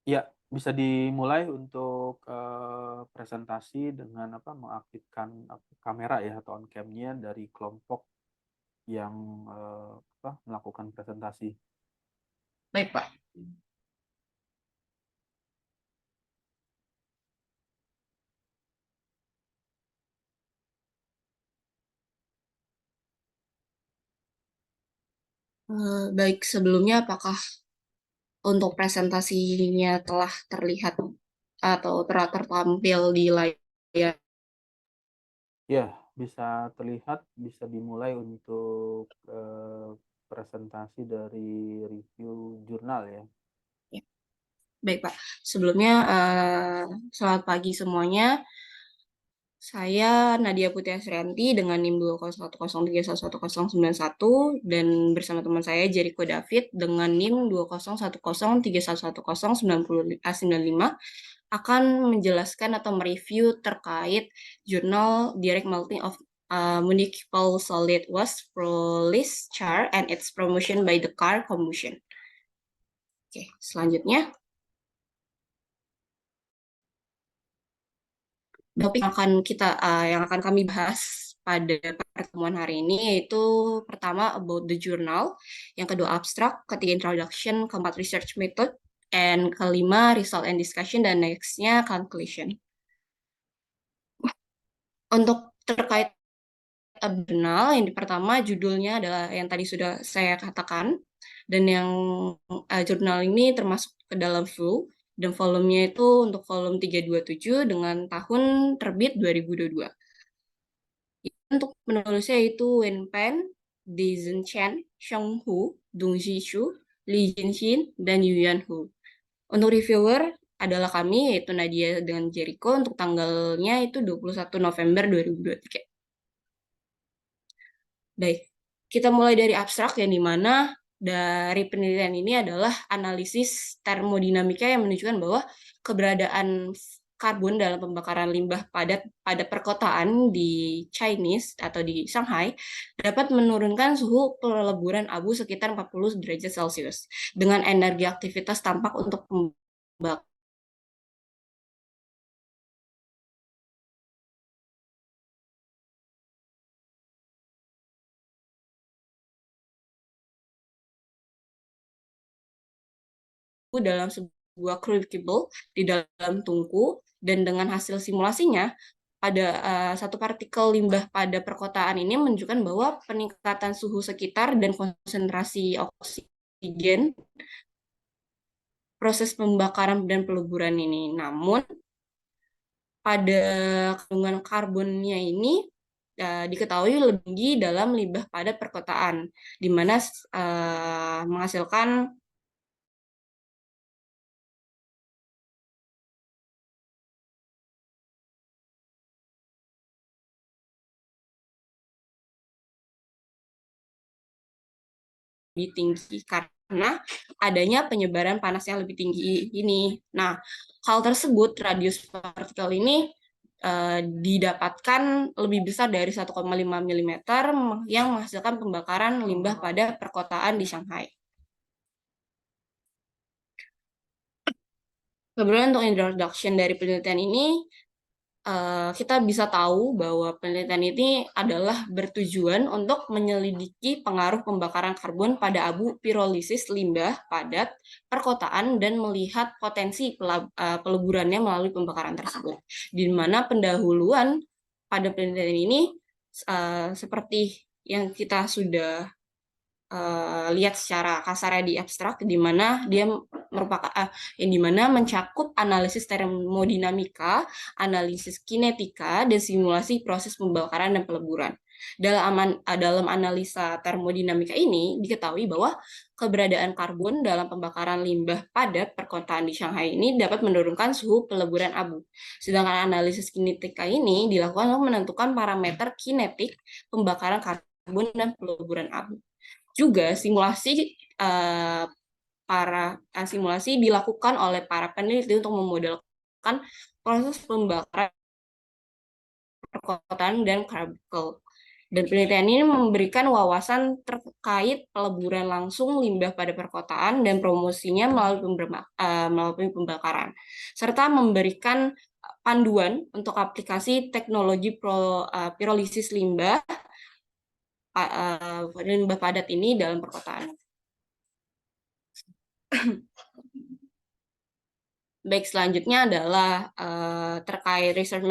Ya, bisa dimulai untuk, presentasi dengan mengaktifkan kamera ya atau on cam-nya dari kelompok yang, melakukan presentasi. Baik, Pak. Baik, sebelumnya apakah untuk presentasinya telah terlihat atau telah tertampil di layar? Ya, bisa terlihat, bisa dimulai untuk, presentasi dari review jurnal ya. Ya, baik, Pak. Sebelumnya, selamat pagi semuanya. Saya Nadia Putri Asrianti dengan NIM 20103111091 dan bersama teman saya Jericho David dengan NIM 20103111095 akan menjelaskan atau mereview terkait jurnal Direct Melting of Municipal Solid Waste Prolysis Char and its promotion by the car combustion. Oke, selanjutnya topik yang akan kami bahas pada pertemuan hari ini yaitu pertama about the journal, yang kedua abstract, ketiga introduction, keempat research method, and kelima result and discussion, dan nextnya conclusion. Untuk terkait jurnal, yang pertama judulnya adalah yang tadi sudah saya katakan, dan yang jurnal ini termasuk ke dalam flu, dan volumenya itu untuk volume 327 dengan tahun terbit 2022. Untuk penulisnya itu Wen Pen, Di Zhenchen, Sheng Hu, Dong Zhishu, Li Jinxin, dan Yuan Hu. Untuk reviewer adalah kami, yaitu Nadia dengan Jericho, untuk tanggalnya itu 21 November 2023. Baik, kita mulai dari abstrak yang dimana dari penelitian ini adalah analisis termodinamika yang menunjukkan bahwa keberadaan karbon dalam pembakaran limbah padat pada perkotaan di Chinese atau di Shanghai dapat menurunkan suhu peleburan abu sekitar 40 derajat Celcius dengan energi aktivitas tampak untuk pembakaran dalam sebuah crucible di dalam tungku, dan dengan hasil simulasinya pada satu partikel limbah pada perkotaan ini menunjukkan bahwa peningkatan suhu sekitar dan konsentrasi oksigen proses pembakaran dan peleburan ini. Namun pada kandungan karbonnya ini diketahui lebih tinggi dalam limbah padat perkotaan, di mana menghasilkan lebih tinggi karena adanya penyebaran panas yang lebih tinggi ini. Nah, hal tersebut, radius partikel ini didapatkan lebih besar dari 1,5 mm yang menghasilkan pembakaran limbah pada perkotaan di Shanghai. Kemudian untuk introduction dari penelitian ini, kita bisa tahu bahwa penelitian ini adalah bertujuan untuk menyelidiki pengaruh pembakaran karbon pada abu pirolisis limbah padat perkotaan dan melihat potensi peleburannya melalui pembakaran tersebut. Di mana pendahuluan pada penelitian ini seperti yang kita sudah lihat secara kasarnya di abstrak, di mana dia merupakan yang dimana mencakup analisis termodinamika, analisis kinetika, dan simulasi proses pembakaran dan peleburan. Dalam analisa termodinamika ini diketahui bahwa keberadaan karbon dalam pembakaran limbah padat perkotaan di Shanghai ini dapat menurunkan suhu peleburan abu. Sedangkan analisis kinetika ini dilakukan untuk menentukan parameter kinetik pembakaran karbon dan peleburan abu. Juga simulasi dilakukan oleh para peneliti untuk memodelkan proses pembakaran perkotaan dan partikel. Dan penelitian ini memberikan wawasan terkait peleburan langsung limbah pada perkotaan dan promosinya melalui pembakaran, serta memberikan panduan untuk aplikasi teknologi pirolisis limbah padat ini dalam perkotaan. Baik, selanjutnya adalah terkait research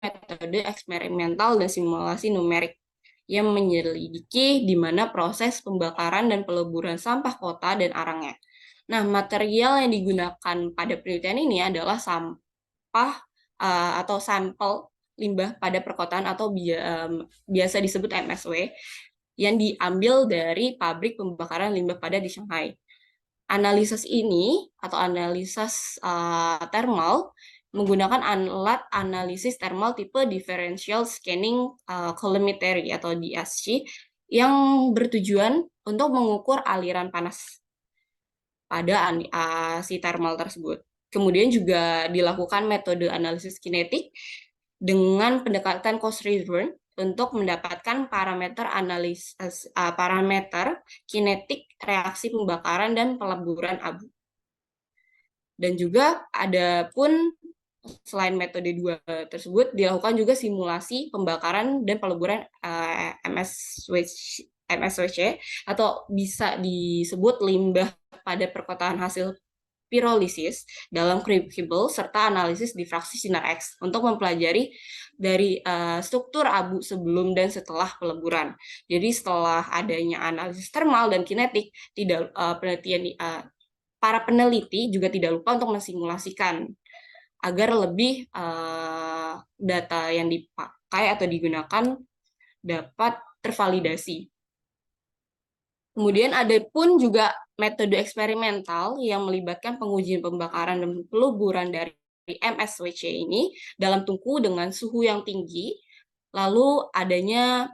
metode eksperimental dan simulasi numerik yang menyelidiki di mana proses pembakaran dan peleburan sampah kota dan arangnya. Nah, material yang digunakan pada penelitian ini adalah sampah atau sampel limbah pada perkotaan atau biasa disebut MSW yang diambil dari pabrik pembakaran limbah padat di Shanghai. Analisis ini atau analisis thermal menggunakan alat analisis thermal tipe differential scanning colorimetry atau DSC yang bertujuan untuk mengukur aliran panas pada si thermal tersebut. Kemudian juga dilakukan metode analisis kinetik dengan pendekatan cost return untuk mendapatkan parameter kinetik reaksi pembakaran dan peleburan abu. Dan juga ada pun selain metode dua tersebut dilakukan juga simulasi pembakaran dan peleburan MSWC atau bisa disebut limbah pada perkotaan hasil pirolisis dalam crucible serta analisis difraksi sinar X untuk mempelajari dari struktur abu sebelum dan setelah peleburan. Jadi setelah adanya analisis termal dan kinetik, tidak para peneliti juga tidak lupa untuk mensimulasikan agar lebih data yang dipakai atau digunakan dapat tervalidasi. Kemudian ada pun juga metode eksperimental yang melibatkan pengujian pembakaran dan peluburan dari MSWC ini dalam tungku dengan suhu yang tinggi, lalu adanya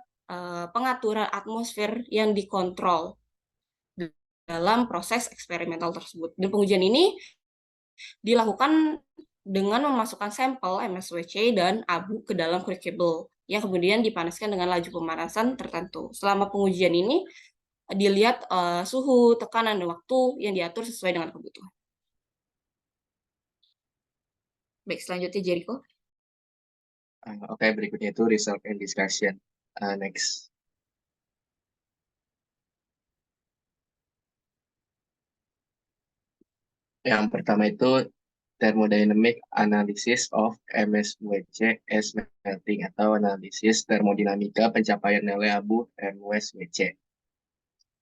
pengaturan atmosfer yang dikontrol dalam proses eksperimental tersebut. Dan pengujian ini dilakukan dengan memasukkan sampel MSWC dan abu ke dalam crucible yang kemudian dipanaskan dengan laju pemanasan tertentu. Selama pengujian ini dilihat suhu, tekanan, dan waktu yang diatur sesuai dengan kebutuhan. Baik, selanjutnya Jericho. Oke, berikutnya itu result and discussion. Next. Yang pertama itu thermodynamic analysis of MSWC as melting atau analisis termodinamika pencapaian nilai abu MSWC.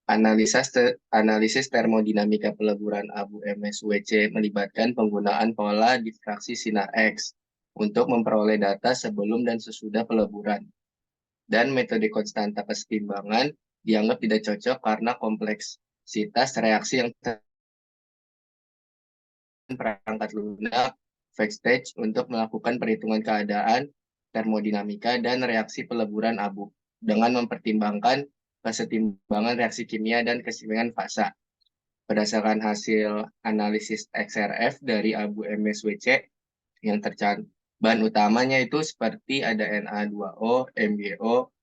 Analisis termodinamika peleburan abu MSWC melibatkan penggunaan pola difraksi sinar X untuk memperoleh data sebelum dan sesudah peleburan. Dan metode konstanta kesetimbangan dianggap tidak cocok karena kompleksitas reaksi yang perangkat lunak backstage untuk melakukan perhitungan keadaan termodinamika dan reaksi peleburan abu dengan mempertimbangkan kesetimbangan reaksi kimia dan keseimbangan fasa. Berdasarkan hasil analisis XRF dari abu MSWC yang tercantum, bahan utamanya itu seperti ada Na2O, MgO,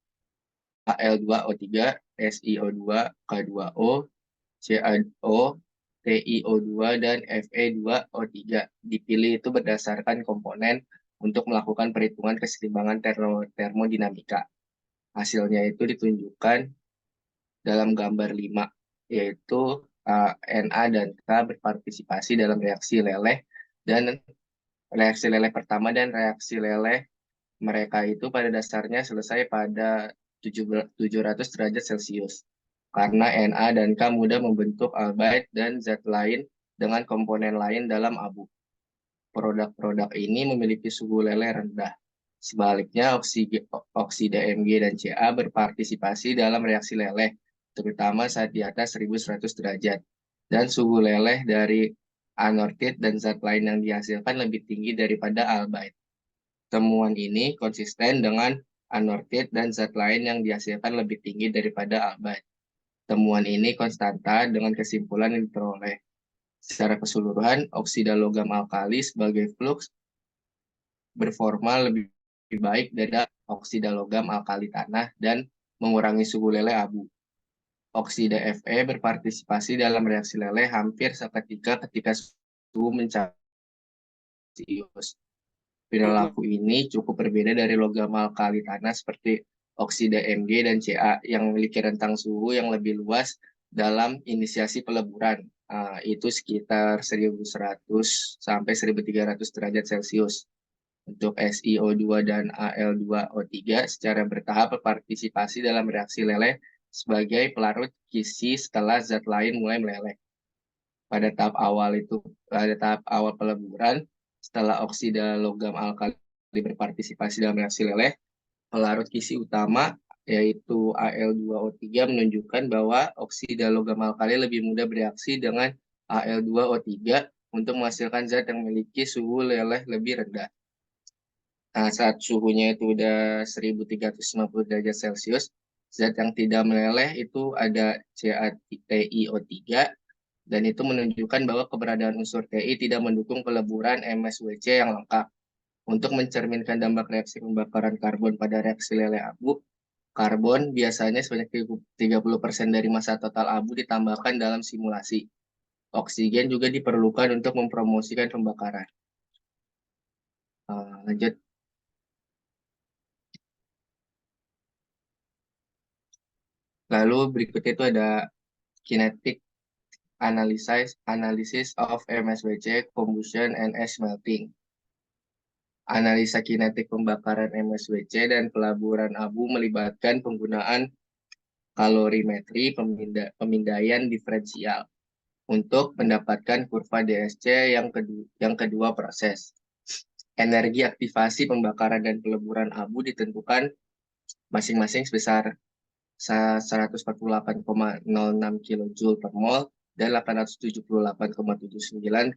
Al2O3, SiO2, K2O, CaO, TiO2 dan Fe2O3 dipilih itu berdasarkan komponen untuk melakukan perhitungan kesetimbangan termodinamika. Hasilnya itu ditunjukkan dalam gambar 5, yaitu Na dan K berpartisipasi dalam reaksi leleh pertama dan reaksi leleh mereka itu pada dasarnya selesai pada 700 derajat Celcius. Karena Na dan K mudah membentuk albait dan zat lain dengan komponen lain dalam abu. Produk-produk ini memiliki suhu leleh rendah. Sebaliknya, oksida Mg dan Ca berpartisipasi dalam reaksi leleh, terutama saat di atas 1100 derajat. Dan suhu leleh dari anortit dan zat lain yang dihasilkan lebih tinggi daripada albait. Temuan ini konsisten dengan anortit dan zat lain yang dihasilkan lebih tinggi daripada albait. Temuan ini konstanta dengan kesimpulan yang diperoleh. Secara keseluruhan, oksida logam alkali sebagai flux berforma lebih baik dari oksida logam alkali tanah dan mengurangi suhu leleh abu. Oksida Fe berpartisipasi dalam reaksi leleh hampir seketika ketika suhu mencapai Celsius. Perilaku ini cukup berbeda dari logam alkali tanah seperti oksida Mg dan Ca yang memiliki rentang suhu yang lebih luas dalam inisiasi peleburan, itu sekitar 1100 sampai 1300 derajat Celcius. Untuk SiO2 dan Al2O3 secara bertahap berpartisipasi dalam reaksi leleh sebagai pelarut kisi setelah zat lain mulai meleleh. Pada tahap awal peleburan, setelah oksida logam alkali berpartisipasi dalam reaksi leleh, pelarut kisi utama yaitu Al2O3 menunjukkan bahwa oksida logam alkali lebih mudah bereaksi dengan Al2O3 untuk menghasilkan zat yang memiliki suhu leleh lebih rendah. Nah, saat suhunya itu udah 1350 derajat Celcius, zat yang tidak meleleh itu ada CaTiO3, dan itu menunjukkan bahwa keberadaan unsur Ti tidak mendukung peleburan MsWc yang lengkap. Untuk mencerminkan dampak reaksi pembakaran karbon pada reaksi leleh abu, karbon biasanya sebanyak 30% dari massa total abu ditambahkan dalam simulasi. Oksigen juga diperlukan untuk mempromosikan pembakaran. Lanjut. Lalu berikutnya itu ada kinetic analysis of MsWc combustion and ash melting. Analisa kinetik pembakaran MsWc dan pelaburan abu melibatkan penggunaan kalorimetri pemindaian diferensial untuk mendapatkan kurva DSC yang kedua proses. Energi aktivasi pembakaran dan peleburan abu ditentukan masing-masing sebesar 148,06 kJ per mol dan 878,79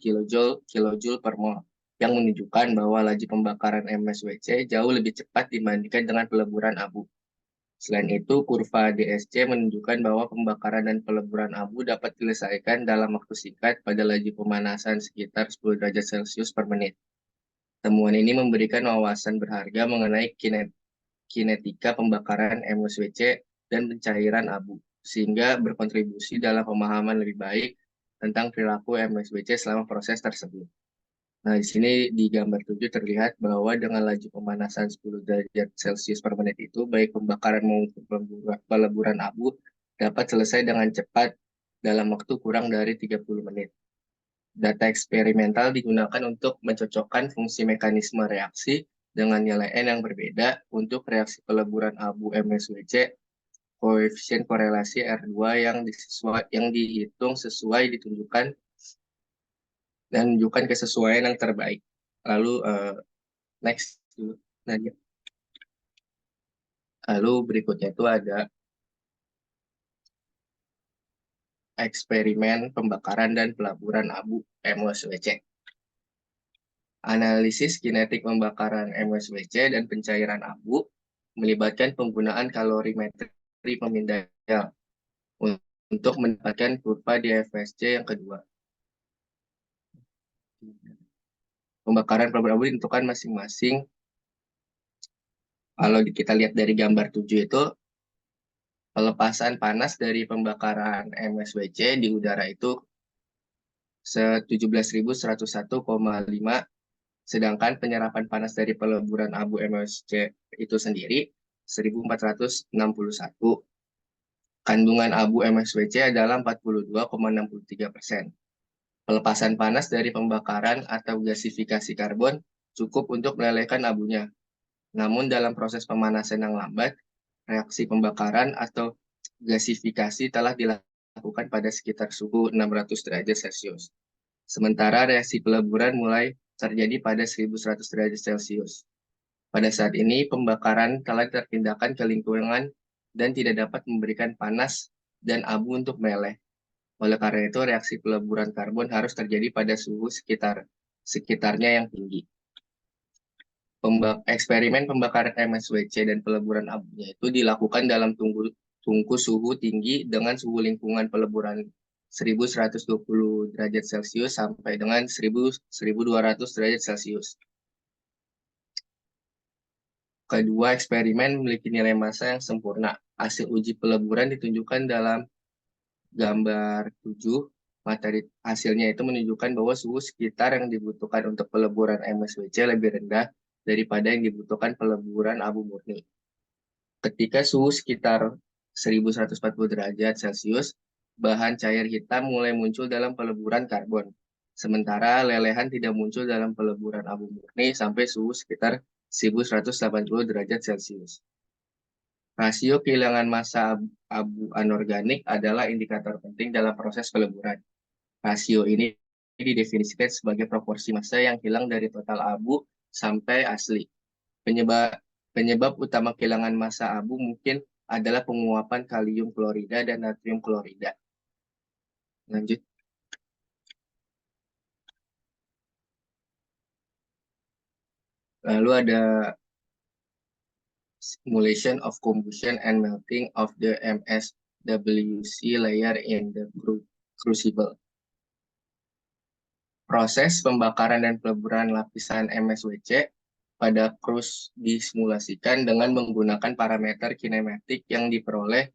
kJ per mol, yang menunjukkan bahwa laju pembakaran MsWc jauh lebih cepat dibandingkan dengan peleburan abu. Selain itu, kurva DSC menunjukkan bahwa pembakaran dan peleburan abu dapat diselesaikan dalam waktu singkat pada laju pemanasan sekitar 10 derajat Celcius per menit. Temuan ini memberikan wawasan berharga mengenai kinetika pembakaran MsWc dan pencairan abu, sehingga berkontribusi dalam pemahaman lebih baik tentang perilaku MsWc selama proses tersebut. Nah, di sini di gambar 7 terlihat bahwa dengan laju pemanasan 10 derajat Celcius per menit itu, baik pembakaran maupun peleburan abu dapat selesai dengan cepat dalam waktu kurang dari 30 menit. Data eksperimental digunakan untuk mencocokkan fungsi mekanisme reaksi dengan nilai N yang berbeda untuk reaksi peleburan abu MsWc. Koefisien korelasi R2 yang dihitung sesuai ditunjukkan dan menunjukkan kesesuaian yang terbaik. Lalu next dulu, Nadia. Lalu berikutnya itu ada eksperimen pembakaran dan pelaburan abu MsWc. Analisis kinetik pembakaran MsWc dan pencairan abu melibatkan penggunaan kalorimetri pemindaian untuk mendapatkan kurva DFSC yang kedua. Pembakaran peleburan abu ditentukan masing-masing. Kalau kita lihat dari gambar 7 itu, pelepasan panas dari pembakaran MsWc di udara itu 17.101,5, sedangkan penyerapan panas dari peleburan abu MsWc itu sendiri 1.461. Kandungan abu MsWc adalah 42,63%. Pelepasan panas dari pembakaran atau gasifikasi karbon cukup untuk melelehkan abunya. Namun dalam proses pemanasan yang lambat, reaksi pembakaran atau gasifikasi telah dilakukan pada sekitar suhu 600 derajat Celcius. Sementara reaksi peleburan mulai terjadi pada 1100 derajat Celcius. Pada saat ini, pembakaran telah terpindahkan ke lingkungan dan tidak dapat memberikan panas dan abu untuk meleleh. Oleh karena itu, reaksi peleburan karbon harus terjadi pada suhu sekitarnya yang tinggi. Eksperimen pembakaran MsWc dan peleburan abunya itu dilakukan dalam tungku suhu tinggi dengan suhu lingkungan peleburan 1120 derajat Celcius sampai dengan 1200 derajat Celcius. Kedua, eksperimen memiliki nilai massa yang sempurna. Hasil uji peleburan ditunjukkan dalam gambar 7. Materi hasilnya itu menunjukkan bahwa suhu sekitar yang dibutuhkan untuk peleburan MSWC lebih rendah daripada yang dibutuhkan peleburan abu murni. Ketika suhu sekitar 1140 derajat Celcius, bahan cair hitam mulai muncul dalam peleburan karbon. Sementara lelehan tidak muncul dalam peleburan abu murni sampai suhu sekitar 1180 derajat Celcius. Rasio kehilangan massa abu anorganik adalah indikator penting dalam proses peleburan. Rasio ini didefinisikan sebagai proporsi massa yang hilang dari total abu sampai asli. Penyebab utama kehilangan massa abu mungkin adalah penguapan kalium klorida dan natrium klorida. Lanjut. Lalu ada simulation of combustion and melting of the MSWC layer in the crucible. Proses pembakaran dan peleburan lapisan MSWC pada krus disimulasikan dengan menggunakan parameter kinematik yang diperoleh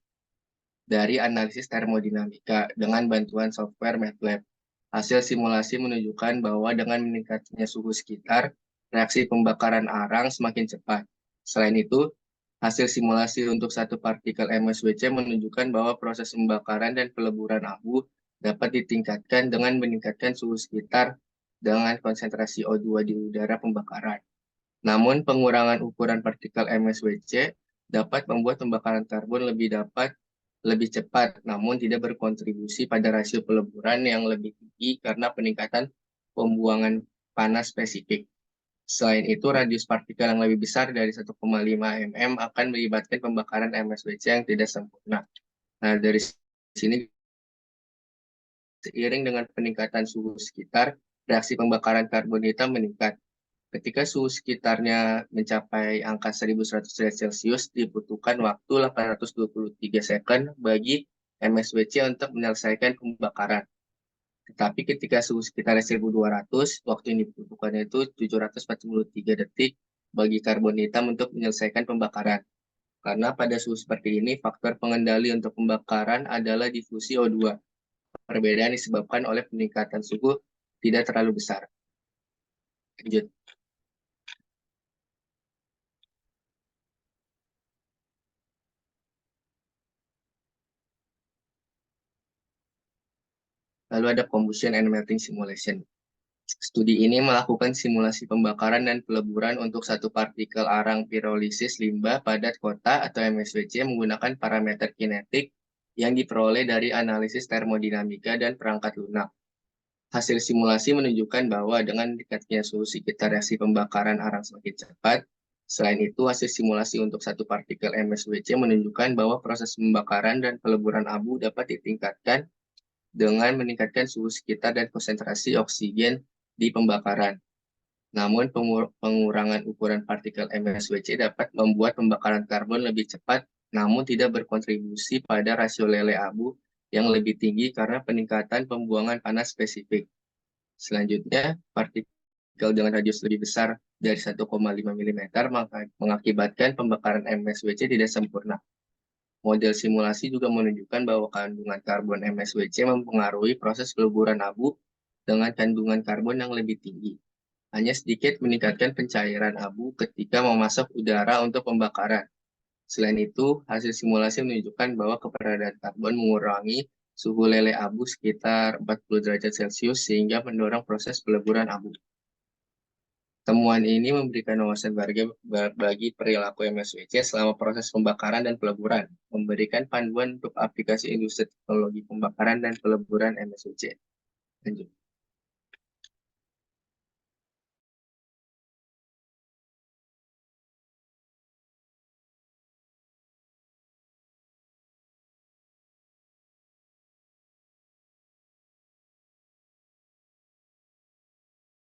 dari analisis termodinamika dengan bantuan software MATLAB. Hasil simulasi menunjukkan bahwa dengan meningkatnya suhu sekitar, reaksi pembakaran arang semakin cepat. Selain itu, hasil simulasi untuk satu partikel MSWC menunjukkan bahwa proses pembakaran dan peleburan abu dapat ditingkatkan dengan meningkatkan suhu sekitar dengan konsentrasi O2 di udara pembakaran. Namun, pengurangan ukuran partikel MSWC dapat membuat pembakaran karbon lebih cepat, namun tidak berkontribusi pada rasio peleburan yang lebih tinggi karena peningkatan pembuangan panas spesifik. Selain itu, radius partikel yang lebih besar dari 1,5 mm akan melibatkan pembakaran MSWC yang tidak sempurna. Nah, dari sini, seiring dengan peningkatan suhu sekitar, reaksi pembakaran karbon hitam meningkat. Ketika suhu sekitarnya mencapai angka 1100 derajat Celcius, dibutuhkan waktu 823 second bagi MSWC untuk menyelesaikan pembakaran. Tetapi ketika suhu sekitar 1200, waktu yang dibutuhkan itu 743 detik bagi karbon hitam untuk menyelesaikan pembakaran. Karena pada suhu seperti ini, faktor pengendali untuk pembakaran adalah difusi O2. Perbedaan disebabkan oleh peningkatan suhu tidak terlalu besar. Lanjut. Lalu ada combustion and melting simulation. Studi ini melakukan simulasi pembakaran dan peleburan untuk satu partikel arang pirolisis limbah padat kota atau MSWC menggunakan parameter kinetik yang diperoleh dari analisis termodinamika dan perangkat lunak. Hasil simulasi menunjukkan bahwa dengan dekatnya suhu sekitar reaksi pembakaran arang semakin cepat. Selain itu, hasil simulasi untuk satu partikel MSWC menunjukkan bahwa proses pembakaran dan peleburan abu dapat ditingkatkan dengan meningkatkan suhu sekitar dan konsentrasi oksigen di pembakaran. Namun, pengurangan ukuran partikel MSWC dapat membuat pembakaran karbon lebih cepat, namun tidak berkontribusi pada rasio lele abu yang lebih tinggi karena peningkatan pembuangan panas spesifik. Selanjutnya, partikel dengan radius lebih besar dari 1,5 mm mengakibatkan pembakaran MSWC tidak sempurna. Model simulasi juga menunjukkan bahwa kandungan karbon MSWC mempengaruhi proses peleburan abu dengan kandungan karbon yang lebih tinggi. Hanya sedikit meningkatkan pencairan abu ketika memasok udara untuk pembakaran. Selain itu, hasil simulasi menunjukkan bahwa keberadaan karbon mengurangi suhu lele abu sekitar 40 derajat Celcius sehingga mendorong proses peleburan abu. Temuan ini memberikan wawasan bagi perilaku MSWC selama proses pembakaran dan peleburan, memberikan panduan untuk aplikasi industri teknologi pembakaran dan peleburan MSWC. Lanjut.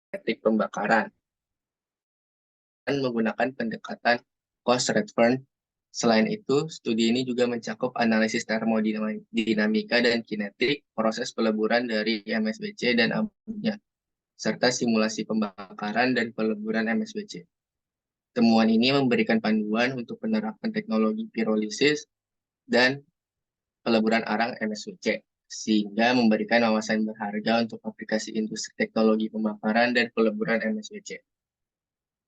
Teknik pembakaran dan menggunakan pendekatan cost return. Selain itu, studi ini juga mencakup analisis termodinamika dan kinetik proses peleburan dari MSWC dan abunya, serta simulasi pembakaran dan peleburan MSWC. Temuan ini memberikan panduan untuk penerapan teknologi pirolisis dan peleburan arang MSWC, sehingga memberikan wawasan berharga untuk aplikasi industri teknologi pembakaran dan peleburan MSWC.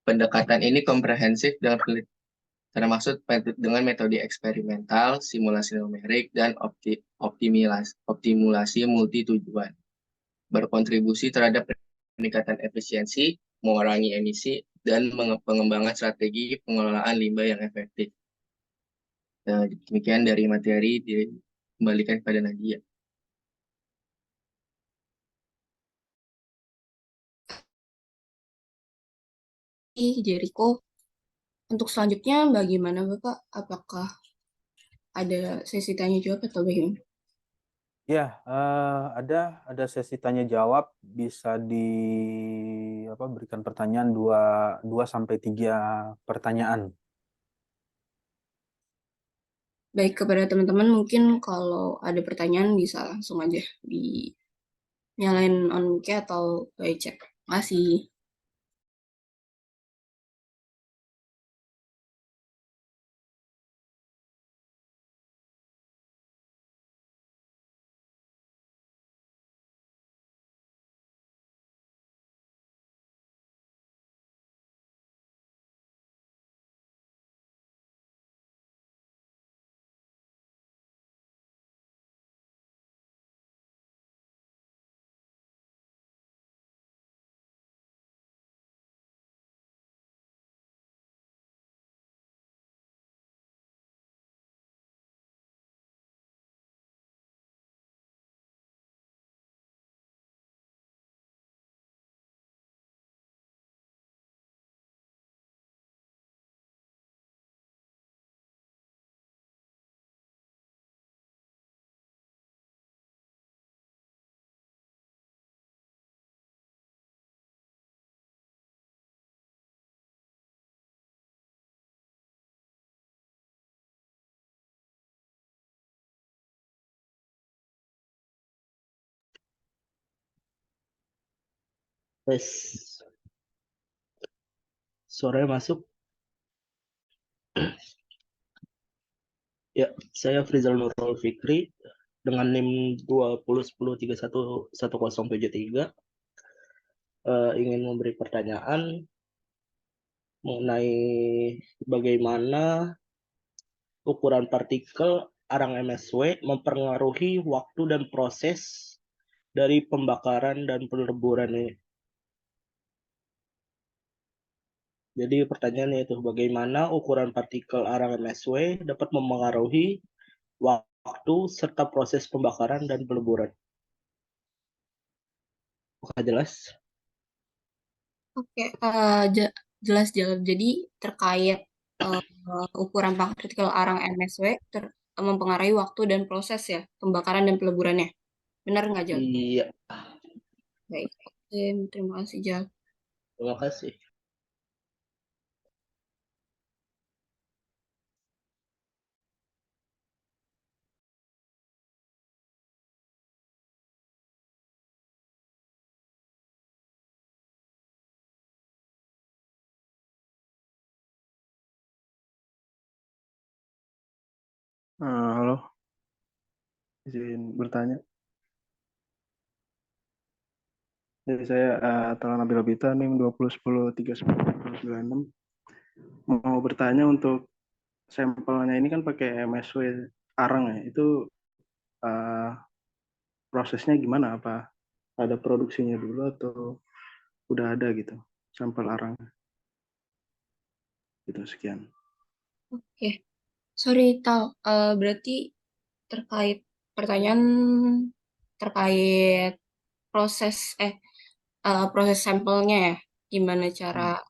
Pendekatan ini komprehensif dalam termasuk dengan metode eksperimental, simulasi numerik, dan optimulasi multi tujuan. Berkontribusi terhadap peningkatan efisiensi, mengurangi emisi, dan pengembangan strategi pengelolaan limbah yang efektif. Demikian dari materi, dikembalikan kepada Nadia. Jericho. Untuk selanjutnya bagaimana Bapak? Apakah ada sesi tanya jawab atau bagaimana? Ya, ada sesi tanya jawab, bisa berikan pertanyaan 2 sampai 3 pertanyaan. Baik, kepada teman-teman mungkin kalau ada pertanyaan bisa langsung aja dinyalain on mic atau by chat. Makasih. Tes. Suara masuk. Ya, saya Frizal Nurul Fikri dengan NIM 2010311073 ingin memberi pertanyaan mengenai bagaimana ukuran partikel arang MSW mempengaruhi waktu dan proses dari pembakaran dan peleburan ini. Jadi pertanyaannya itu bagaimana ukuran partikel arang MSW dapat mempengaruhi waktu serta proses pembakaran dan peleburan. Apakah jelas? Oke, jelas jawab. Jadi terkait ukuran partikel arang MSW mempengaruhi waktu dan proses ya pembakaran dan peleburannya. Benar nggak Jal? Iya, Baik. Oke, terima kasih Jal. terima kasih. Halo, izin bertanya. Jadi saya Talan Nabil Abita, NIM 2010311096. Mau bertanya untuk sampelnya ini kan pakai MSW arang ya. Itu uh, prosesnya gimana? Apa ada produksinya dulu atau udah ada gitu sampel arang? Gitu, sekian. Oke, sorry Tal. Berarti terkait pertanyaan terkait proses proses sampelnya ya, gimana cara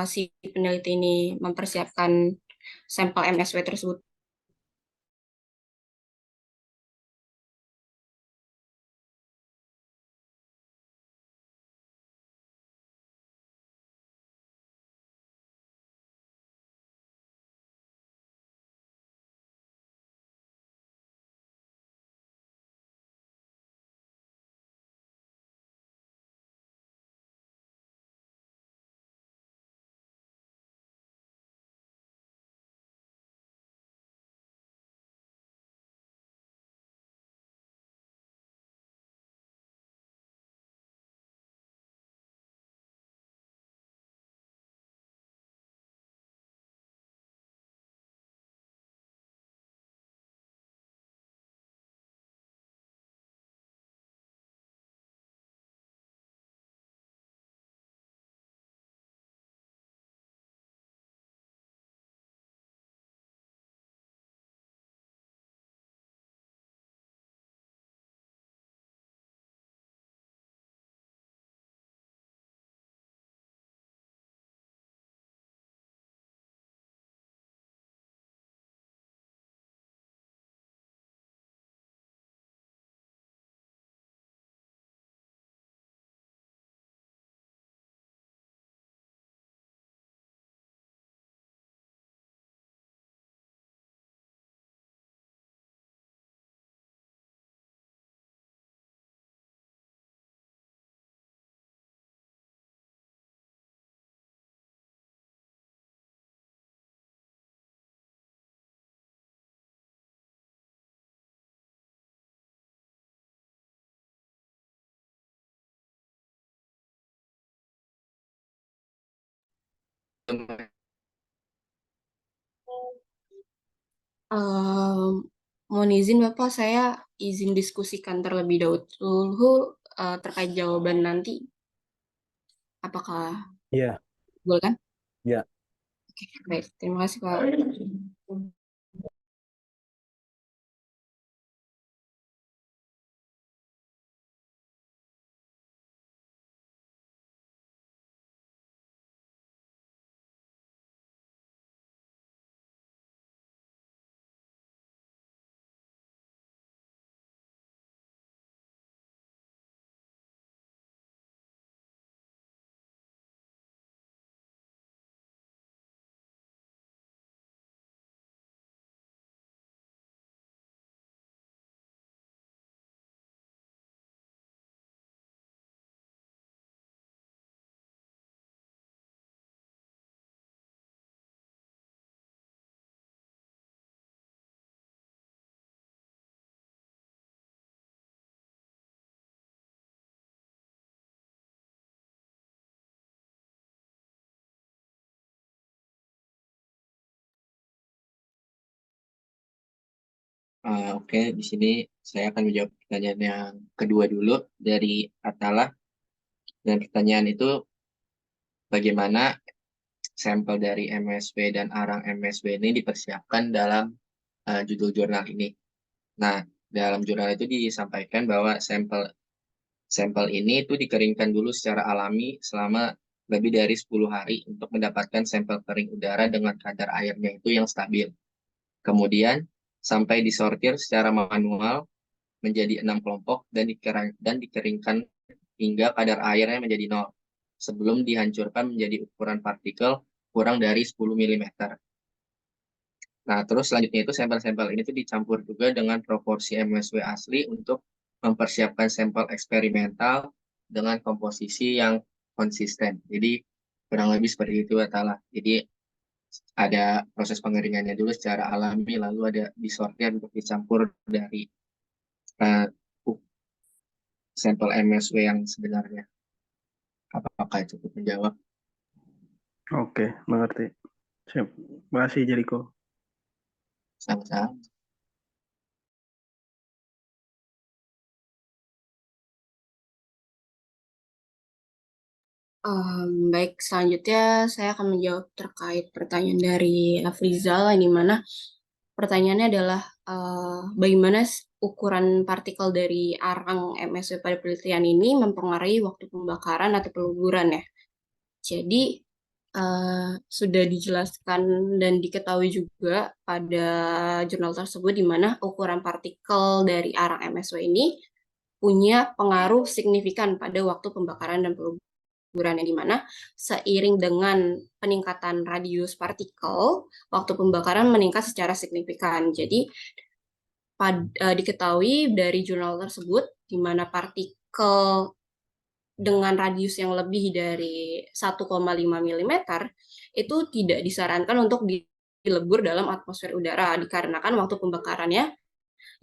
si peneliti ini mempersiapkan sampel MSW tersebut. Mohon izin Bapak, saya izin diskusikan terlebih dahulu terkait jawaban nanti. Apakah Iya, boleh kan? iya. Oke, baik. Terima kasih Pak. Oke, di sini saya akan menjawab pertanyaan yang kedua dulu dari Atala. Dan pertanyaan itu, bagaimana sampel dari MSW dan arang MSW ini dipersiapkan dalam judul jurnal ini. Nah, dalam jurnal itu disampaikan bahwa sampel ini itu dikeringkan dulu secara alami selama lebih dari 10 hari untuk mendapatkan sampel kering udara dengan kadar airnya itu yang stabil. Kemudian sampai disortir secara manual menjadi 6 kelompok dan dikeringkan hingga kadar airnya menjadi 0 sebelum dihancurkan menjadi ukuran partikel kurang dari 10 mm. Nah, terus selanjutnya itu sampel-sampel ini tuh dicampur juga dengan proporsi MSW asli untuk mempersiapkan sampel eksperimental dengan komposisi yang konsisten. Jadi kurang lebih seperti itu Atala. Jadi ada proses pengeringannya dulu secara alami, lalu ada disortir untuk dicampur dari uh, sampel MSW yang sebenarnya. Apakah cukup menjawab? Oke, mengerti. Siap. Terima kasih, Jericho. Sama-sama. Baik, selanjutnya saya akan menjawab terkait pertanyaan dari Afrizal, di mana pertanyaannya adalah bagaimana ukuran partikel dari arang MSW pada penelitian ini mempengaruhi waktu pembakaran atau peluburan ya. Jadi sudah dijelaskan dan diketahui juga pada jurnal tersebut di mana ukuran partikel dari arang MSW ini punya pengaruh signifikan pada waktu pembakaran dan peluburan, yang dimana seiring dengan peningkatan radius partikel, waktu pembakaran meningkat secara signifikan. Jadi diketahui dari jurnal tersebut di mana partikel dengan radius yang lebih dari 1,5 mm itu tidak disarankan untuk dilebur dalam atmosfer udara dikarenakan waktu pembakarannya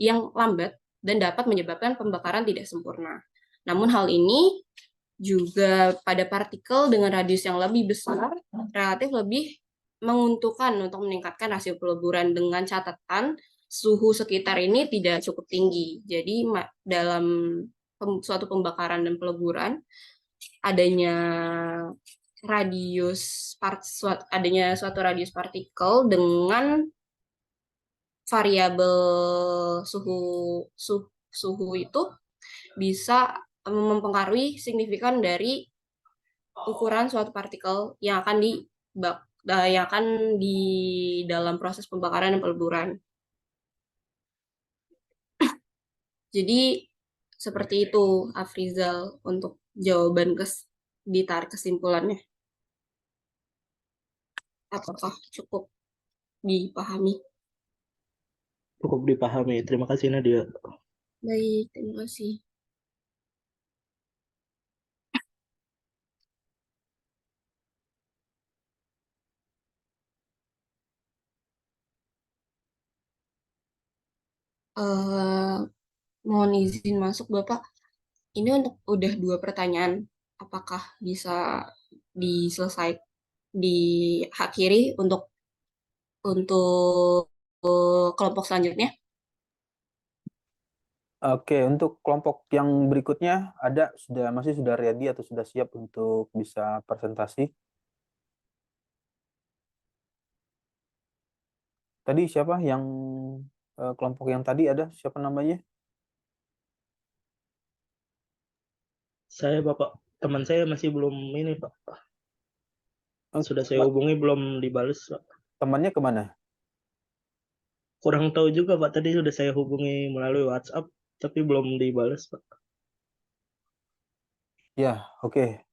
yang lambat dan dapat menyebabkan pembakaran tidak sempurna. Namun hal ini juga pada partikel dengan radius yang lebih besar relatif lebih menguntungkan untuk meningkatkan rasio peleburan dengan catatan suhu sekitar ini tidak cukup tinggi. Jadi dalam suatu pembakaran dan peleburan adanya suatu radius partikel dengan variabel suhu suhu itu bisa mempengaruhi signifikan dari ukuran suatu partikel yang akan di dalam proses pembakaran dan peleburan. Jadi seperti itu Afrizal untuk jawaban ditarik kesimpulannya. Apakah cukup dipahami? Cukup dipahami. Terima kasih Nadia. Baik, terima kasih. Mohon izin masuk Bapak. Ini udah 2 pertanyaan. Apakah bisa diselesaikan di hak kiri untuk kelompok selanjutnya. Oke, untuk kelompok yang berikutnya masih sudah ready atau sudah siap untuk bisa presentasi? Tadi siapa yang kelompok yang tadi ada siapa namanya? Saya Bapak, teman saya masih belum ini Pak. Eh, Sudah saya hubungi belum dibales Pak. Temannya kemana? Kurang tahu juga Pak, tadi sudah saya hubungi melalui WhatsApp tapi belum dibales Pak. Ya, oke.